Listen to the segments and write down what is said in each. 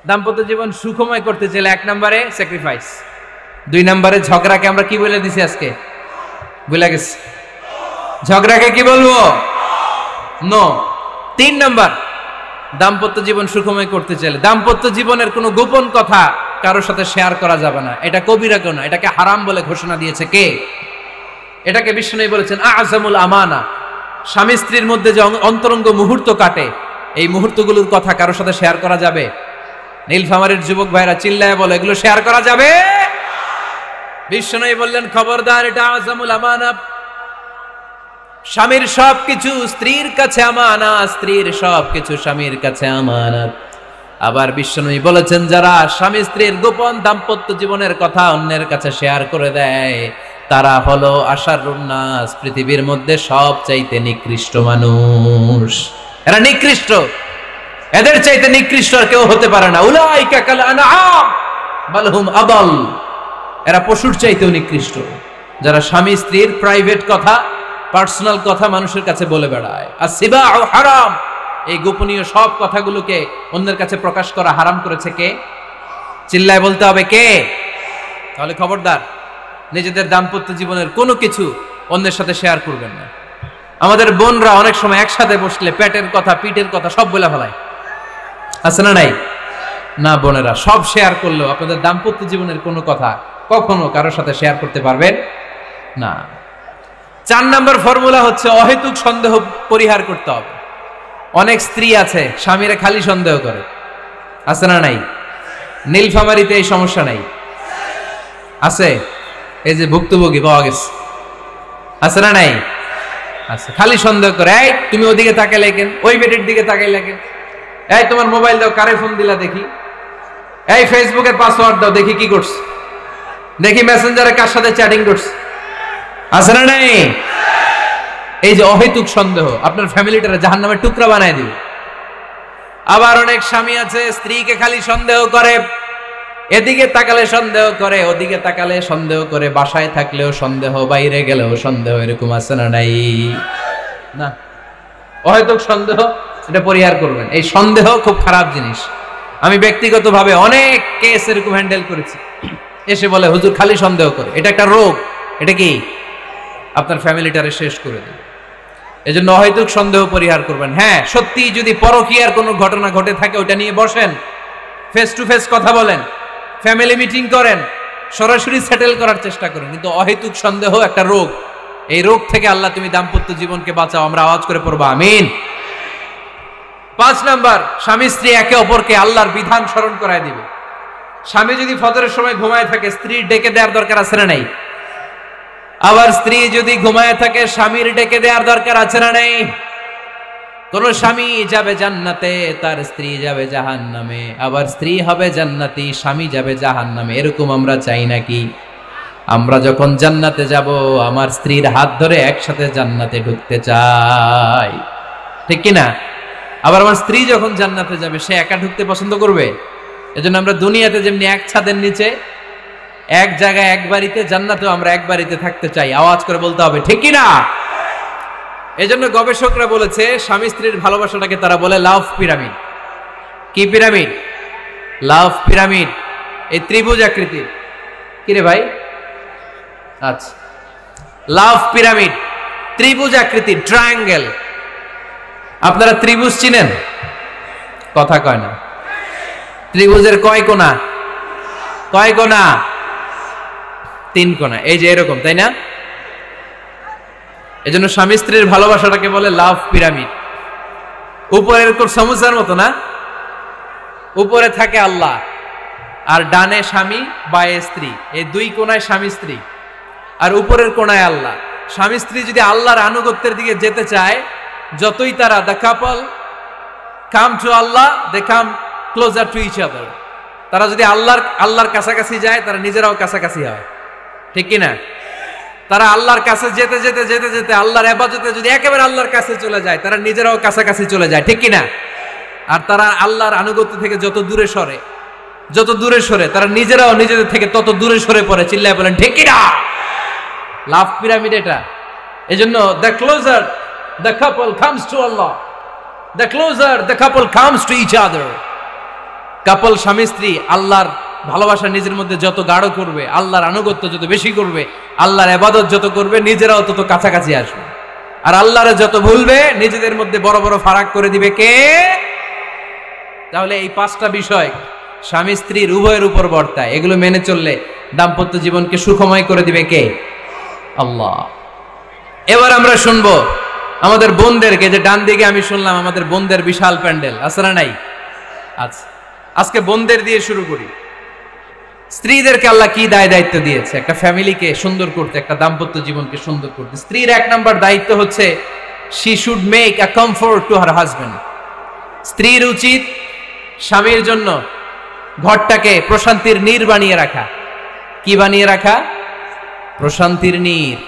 দাম্পত্য জীবন সুখময় করতে চাইলে 1 নম্বরে স্যাক্রিফাইস, 2 নম্বরে ঝগড়াকে আমরা কি বলে দিছি আজকে, ভুলে গেছি, ঝগড়াকে কি বলবো, নো। 3 নম্বর, দাম্পত্য জীবন সুখময় করতে চাইলে দাম্পত্য জীবনের কোনো গোপন কথা কারোর সাথে শেয়ার করা যাবে না। এটা কবিরা গুনাহ, এটাকে হারাম বলে ঘোষণা দিয়েছে কে? এটাকে বিষ্ণু বলেছেন আযমুল আমানা। স্বামী স্ত্রীর মধ্যে যে অন্তরঙ্গ মুহূর্ত কাটে, এই মুহূর্তগুলোর কথা কারোর সাথে শেয়ার করা যাবে? নীলফামারীর যুবক ভাইরা চিল্লায় বলে, এগুলো শেয়ার করা যাবে? বিষ্ণু বললেন খবরদার, এটা আযমুল আমানা। স্বামীর সবকিছু স্ত্রীর কাছে আমানত, স্ত্রীর সবকিছু স্বামীর কাছে আমানত। আবার বিষ্ণু বলেছেন, যারা স্বামী স্ত্রীর গোপন দাম্পত্য জীবনের কথা অন্যের কাছে শেয়ার করে দেয়, তারা হলো আশারুন নাস, পৃথিবীর মধ্যে সবচাইতে নিকৃষ্ট মানুষ। এরা নিকৃষ্ট, এদের চাইতে নিকৃষ্ট আর কেউ হতে পারে না। উলাইকা কাল আনআম বাল হুম আদাল। এরা পশুর চাইতেও নিকৃষ্ট, যারা স্বামী স্ত্রীর প্রাইভেট কথা, পার্সোনাল কথা মানুষের কাছে বলে বেড়ায়। আর সিবাউ হারাম, এই গোপনীয় সব কথাগুলোকে অন্যের কাছে প্রকাশ করা হারাম করেছে কে? চিল্লায় বলতে হবে কে? তাহলে খবরদার, নিজেদের দাম্পত্য জীবনের কোনো কিছু অন্যের সাথে শেয়ার করবেন না। আমাদের বোনরা অনেক সময় একসাথে বসলে পেটের কথা, পিঠের কথা সব বলে ফেলায়, আছে না নাই? না বোনেরা, সব শেয়ার করলেও আপনাদের দাম্পত্য জীবনের কোনো কথা কখনো কারোর সাথে শেয়ার করতে পারবেন না। 4 নম্বর ফর্মুলা হচ্ছে অহেতুক সন্দেহ পরিহার করতে হবে। অনেক স্ত্রী আছে স্বামীরা খালি সন্দেহ করে, আছে না নাই? নীলফামারীতে এই সমস্যা নাই, আছে? এই যে ভুক্তভোগী পাওয়া গেছে, আছে না নাই? আছে, খালি সন্দেহ করে। এই তুমি ওদিকে তাকাইলে কেন, ওই বেটির দিকে তাকাইলে কেন, এই তোমার মোবাইল দাও, কারে ফোন দিলা দেখি, এই ফেসবুকের পাসওয়ার্ড দাও দেখি কি করছে, দেখি মেসেঞ্জারে কার সাথে চ্যাটিং করছে, আছে না নাই? এই যে অহেতুক সন্দেহ আপনার ফ্যামিলিটারে জাহান্নামের টুকরা বানায় দিবে। আবার অনেক স্বামী আছে স্ত্রীকে খালি সন্দেহ করে, এদিকে তাকালে সন্দেহ করে, ওদিকে তাকালে সন্দেহ করে, বাসায় থাকলেও সন্দেহ, বাইরে গেলেও সন্দেহ, এরকম আছে না নাই? না, অহেতুক সন্দেহ এটা পরিহার করবেন। এই সন্দেহ খুব খারাপ জিনিস। আমি ব্যক্তিগতভাবে অনেক কেস এরকম হ্যান্ডেল করেছি। এসে বলে হুজুর খালি সন্দেহ করে, এটা একটা রোগ। এটা কি? আপনার ফ্যামিলিটারে শেষ করে দেবে। এজন্য অহেতুক সন্দেহ পরিহার করবেন। হ্যাঁ, সত্যি যদি পরকীয়ার কোনো ঘটনা ঘটে থাকে ওটা নিয়ে বসেন, ফেস টু ফেস কথা বলেন, ফ্যামিলি মিটিং করেন, সরাসরি সেটেল করার চেষ্টা করেন। কিন্তু অহেতুক সন্দেহ একটা রোগ। এই রোগ থেকে আল্লাহ তুমি দাম্পত্য জীবনকে বাঁচাও, আমরা আওয়াজ করে পড়বো আমিন। 5 নাম্বার, স্বামী স্ত্রী একে অপরকে আল্লাহর বিধান স্মরণ করায় দিবে। স্বামী যদি ফজরের সময় ঘুমায় থাকে, স্ত্রীর ডেকে দেওয়ার দরকার আছে না নাই? আবার স্ত্রী যদি ঘুমায় থাকে, স্বামীর ডেকে দেওয়ার দরকার আছে না নাই? কোন স্বামী যাবে জান্নাতে, তার স্ত্রী যাবে জাহান্নামে, আবার স্ত্রী হবে জান্নাতি, স্বামী যাবে জাহান্নামে। এরকম আমরা চাই নাকি? আমরা যখন জান্নাতে যাব, আমার স্ত্রীর হাত ধরে একসাথে জান্নাতে ঢুকতে চাই, ঠিক কিনা? আবার আমার স্ত্রী যখন জান্নাতে যাবে, সে একা ঢুকতে পছন্দ করবে? এজন্য আমরা দুনিয়াতে যেমনি এক ছাদের নিচে, এক জায়গায়, এক বাড়িতে, জান্নাতেও আমরা এক বাড়িতে থাকতে চাই। আওয়াজ করে বলতে হবে ঠিক কিনা? এজন্য গবেষকরা বলেছে, স্বামী স্ত্রীর ভালোবাসাটাকে তারা বলে লাভ পিরামিড। কি পিরামিড? লাভ পিরামিড। এই ত্রিভুজ আকৃতির। কিরে ভাই? আচ্ছা, লাভ পিরামিড, ত্রিভুজ আকৃতির, ট্রায়াঙ্গেল। আপনারা ত্রিভুজ চিনেন? কথা কয় না। ত্রিভুজের কয় কোণা? কয় কোণা? 3 কোণা। এই যে এরকম, তাই না? এজন্য স্বামী স্ত্রীর ভালোবাসাটাকে বলে লাভ পিরামিড। উপরের সমুচার মতো না, উপরে থাকে আল্লাহ, আর ডানে স্বামী, বায়ে স্ত্রী। এই 2 কোণায় স্বামী স্ত্রী, আর উপরের কোণায় আল্লাহ। স্বামী স্ত্রী যদি আল্লাহর আনুগত্যের দিকে যেতে চায়, যতই তারা the couple come to Allah, they come closer to each other. তারা যদি আল্লাহর কাছাকাছি যায়, তারা নিজেরাও কাছাকাছি হয়, ঠিক কিনা? তারা আল্লাহর কাছে যেতে যেতে যেতে যেতে আল্লাহর ইবাদতে যদি একেবারে আল্লাহর কাছে চলে যায়, তারা নিজেরাও কাছাকাছি চলে যায়, ঠিক কিনা? আর তারা আল্লাহর আনুগত্য থেকে যত দূরে সরে, তারা নিজেরাও নিজেদের থেকে তত দূরে সরে পড়ে। চিল্লায় বলেন ঠিক কিনা? লাভ পিরামিড এটা। এজন্য the closure the couple comes to Allah, the closer the couple comes to each other, কাপল স্বামী স্ত্রী আল্লাহর ভালোবাসা নিজের মধ্যে যত গাঢ় করবে, আল্লাহর আনুগত্য যত বেশি করবে, আল্লাহর ইবাদত যত করবে, নিজেরাও তত কাছাকাছি আসবে। আর আল্লাহরে যত ভুলবে, নিজেদের মধ্যে বড় বড় ফারাক করে দিবে কে? তাহলে এই 5টা বিষয় স্বামী স্ত্রীর উভয়ের উপর বর্তায়। এগুলো মেনে চললে দাম্পত্য জীবনকে সুখময় করে দিবে কে? আল্লাহ। এবার আমরা শুনবো আমাদের বোনদেরকে, যে ডান দিকে আমি শুনলাম আমাদের বোনদের বিশাল প্যান্ডেল আছে না নাই? আচ্ছা, আজকে বোনদের দিয়ে শুরু করি। স্ত্রীদেরকে আল্লাহ কি দায়িত্ব দিয়েছে একটা ফ্যামিলিকে সুন্দর করতে, একটা দাম্পত্য জীবনকে সুন্দর করতে? স্ত্রীর 1 নম্বর দায়িত্ব হচ্ছে she should make a comfort to her husband. স্ত্রীর উচিত স্বামীর জন্য ঘরটাকে প্রশান্তির নীড় বানিয়ে রাখা। কি বানিয়ে রাখা? প্রশান্তির নীড়।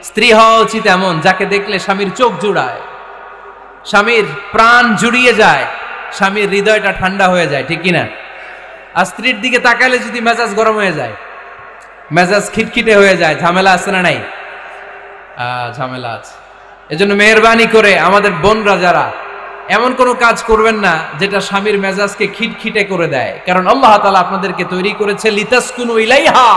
স্ত্রী হওয়া উচিত এমন যাকে দেখলে স্বামীর চোখ জুড়ায়, স্বামীর প্রাণ জুড়িয়ে যায়, স্বামীর হৃদয়টা ঠান্ডা হয়ে যায়, ঠিক কিনা? আর স্ত্রীর দিকে তাকালে যদি মেজাজ গরম হয়ে যায়, মেজাজ খিটখিটে হয়ে যায়, ঝামেলা আছে না নাই? ঝামেলা আছে। এজন্য মেহেরবানি করে আমাদের বোনরা যারা, এমন কোনো কাজ করবেন না যেটা স্বামীর মেজাজকে খিটখিটে করে দেয়। কারণ আল্লাহ তাআলা আপনাদেরকে তৈরি করেছে লিতাসকুনু ইলাইহা,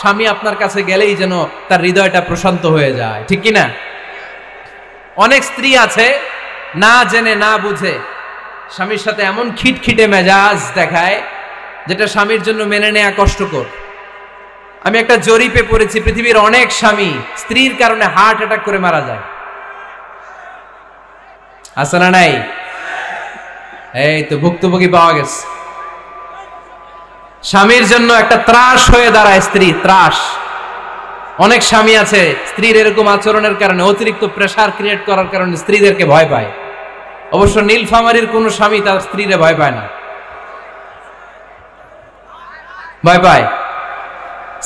স্বামী আপনার কাছে গেলেই যেন তার হৃদয়টা প্রশান্ত হয়ে যায়, ঠিক কিনা? অনেক স্ত্রী আছে না জেনে না বুঝে স্বামীর সাথে এমন খিটখিটে মেজাজ দেখায় যেটা স্বামীর জন্য মেনে নেওয়া কষ্টকর। আমি একটা জরিপে পড়েছি, পৃথিবীর অনেক স্বামী স্ত্রীর কারণে হার্ট অ্যাটাক করে মারা যায়। আছে না নাই? এই তো ভুক্তভোগী পাওয়া গেছে। স্বামীর জন্য একটা ত্রাস হয়ে দাঁড়ায় স্ত্রী, ত্রাস। অনেক স্বামী আছে স্ত্রীর এরকম আচরণের কারণে, অতিরিক্ত প্রেসার ক্রিয়েট করার কারণে স্ত্রীদেরকে ভয় পায়। অবশ্য নীলফামারীর কোন স্বামী তার স্ত্রীরে ভয় পায় না। ভয় পায়?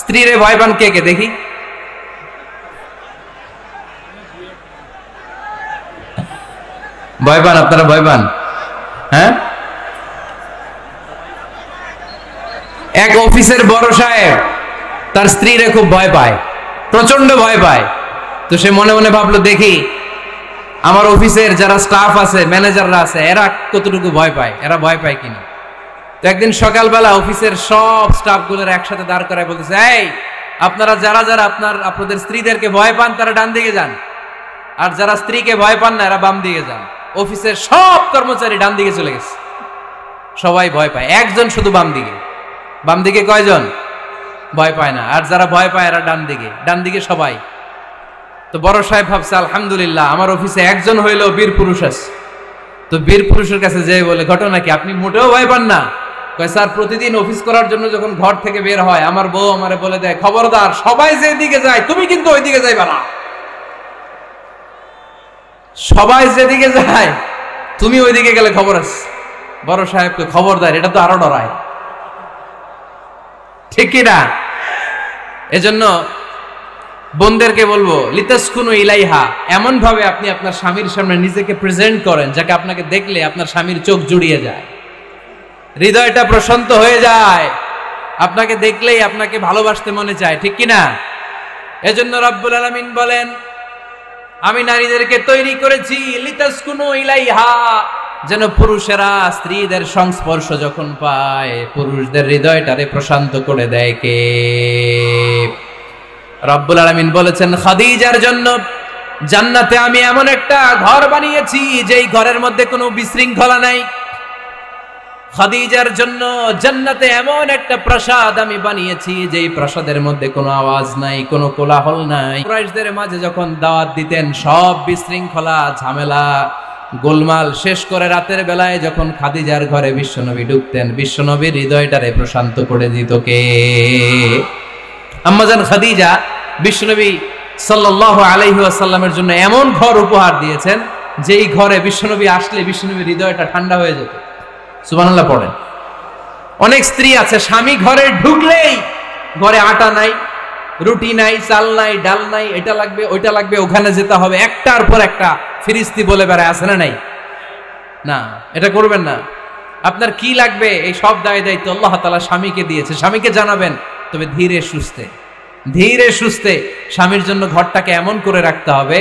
স্ত্রীরে ভয় পান কে কে দেখি? ভয় পান আপনারা? ভয় পান? হ্যাঁ, এক অফিসের বড় সাহেব তার স্ত্রীরে খুব ভয় পায়, প্রচন্ড ভয় পায়। তো সে মনে মনে ভাবলো, দেখি আমার অফিসের যারা স্টাফ আছে, ম্যানেজাররা আছে, এরা কতটুকু ভয় পায়, এরা ভয় পায় কিনা। তো একদিন সকালবেলা অফিসের সব স্টাফগুলোর একসাথে দাঁড় করায় বলতেছে, এই আপনারা যারা যারা আপনাদের স্ত্রীদেরকে ভয় পান তারা ডান দিকে যান, আর যারা স্ত্রীকে ভয় পান না এরা বাম দিকে যান। অফিসের সব কর্মচারী ডান দিকে চলে গেছে, সবাই ভয় পায়, একজন শুধু বাম দিকে। বাম দিকে কয়জন ভয় পায় না, আর যারা ভয় পায় এরা ডান দিকে, ডান দিকে সবাই। তো বড় সাহেব ভাবছে, আলহামদুলিল্লাহ আমার অফিসে একজন হইলেও বীর পুরুষ আছে। তো বীর পুরুষের কাছে যেয়ে বলে, ঘটনা কি, আপনি মোটেও ভয় পান না? কয়, স্যার প্রতিদিন অফিস করার জন্য যখন ঘর থেকে বের হয় আমার বউ আমারে বলে দেয়, খবরদার সবাই যেদিকে যায় তুমি কিন্তু ওইদিকে যাইবা না, সবাই যেদিকে যায় তুমি ওইদিকে গেলে খবর আছে। বড় সাহেবকে খবরদার, এটা তো আরো ডরায়, ঠিক কিনা? এজন্য বোনদেরকে বলবো, লিতাসকুনু ইলাইহা, এমন ভাবে আপনি আপনার স্বামীর সামনে নিজেকে প্রেজেন্ট করেন যাকে আপনাকে দেখলে আপনার স্বামীর চোখ জুড়িয়ে যায়, হৃদয়টা প্রশান্ত হয়ে যায়, আপনাকে দেখলেই আপনাকে ভালোবাসতে মনে চায়, ঠিক কিনা? এজন্য রব্বুল আলামিন বলেন, আমি নারীদেরকে তৈরি করেছি লিতাসকুনু ইলাইহা, যেন পুরুষেরা স্ত্রীদের সংস্পর্শ যখন পায় পুরুষদের হৃদয়টারে প্রশান্ত করে দেয় কে? রব্বুল আলামিন বলেছেন, খাদিজার জন্য জান্নাতে আমি এমন একটা ঘর বানিয়েছি যেই ঘরের মধ্যে কোনো বিশৃঙ্খলা নাই। খাদিজার জন্য জান্নাতে এমন একটা প্রাসাদ আমি বানিয়েছি যেই প্রাসাদের মধ্যে কোনো আওয়াজ নাই, কোনো কোলাহল নাই। কুরাইশদের মাঝে যখন দাওয়াত দিতেন সব বিশৃঙ্খলা ঝামেলা গোলমাল শেষ করে রাতের বেলায় যখন খাদিজার ঘরে বিশ্বনবী ঢুকতেন, বিশ্বনবীর হৃদয়টারে প্রশান্ত করে দিত কে? আম্মাজান খাদিজা বিশ্বনবী সাল্লাল্লাহু আলাইহি ওয়াসাল্লামের জন্য এমন ঘর উপহার দিয়েছেন যেই ঘরে বিশ্বনবী আসলে বিশ্বনবীর হৃদয়টা ঠান্ডা হয়ে যেত। সুবহানাল্লাহ পড়েন। অনেক স্ত্রী আছে স্বামী ঘরে ঢুকলেই ঘরে আটা নাই, রুটি নাই, চাল নাই, ডাল নাই, এটা লাগবে ওইটা লাগবে, ওখানে যেতে হবে, একটার পর একটা ফিরিস্তি বলে বেড়ায়, আছে না নাই? না, এটা করবেন না। আপনার কি লাগবে এই সব দায়িত্ব আল্লাহ তাআলা স্বামীকে দিয়েছে, স্বামীকে জানাবেন, তবে ধীরে সুস্থে, ধীরে সুস্থে স্বামীর জন্য ঘরটাকে এমন করে রাখতে হবে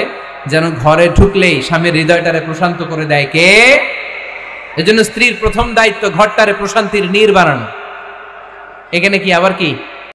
যেন ঘরে ঢুকলেই স্বামীর হৃদয়টারে প্রশান্ত করে দেয় কে? এজন্য স্ত্রীর প্রথম দায়িত্ব ঘরটারে প্রশান্তির নীড় বানানো। এখানে কি আবার কি